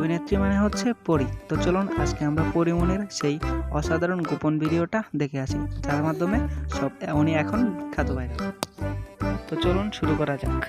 অভিনেত্রী মানে হচ্ছে পরী। তো চলুন আজকে আমরা পরীমনির সেই অসাধারণ গোপন ভিডিওটা দেখে আসি, যার মাধ্যমে উনি এখন বিখ্যাত ভাইরাল। তো চলুন শুরু করা যাক।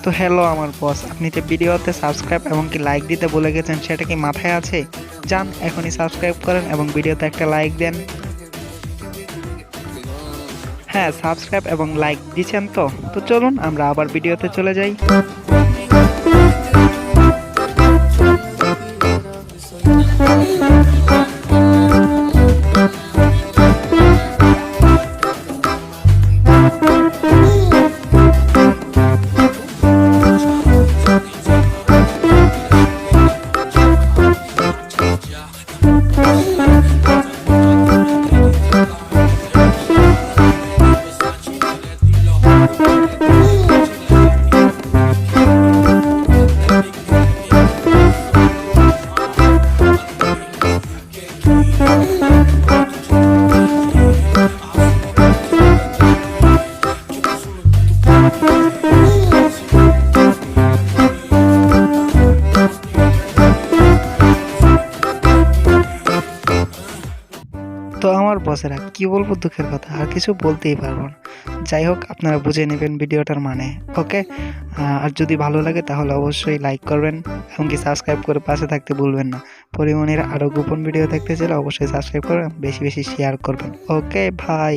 তো হ্যালো আমার বস, আপনি যে ভিডিওতে সাবস্ক্রাইব এবং কি লাইক দিতে ভুলে গেছেন, সেটা কি মাথায় আছে? যান এখনই সাবস্ক্রাইব করেন এবং ভিডিওতে একটা লাইক দেন। হ্যাঁ, সাবস্ক্রাইব এবং লাইক দিচ্ছেন তো? তো চলুন আমরা আবার ভিডিওতে চলে যাই। তো আমার বসেরা কি বলবো, দুঃখের কথা, আর কিছু বলতেই পারবো না। যাই হোক, আপনারা বুঝে নেবেন ভিডিওটার মানে। ওকে, আর যদি ভালো লাগে তাহলে অবশ্যই লাইক করবেন এবং কি সাবস্ক্রাইব করে পাশে থাকতে ভুলবেন না। পরীমনির আরও গোপন ভিডিও দেখতে চাইলে অবশ্যই সাবস্ক্রাইব করবেন, বেশি বেশি শেয়ার করবেন। ওকে ভাই।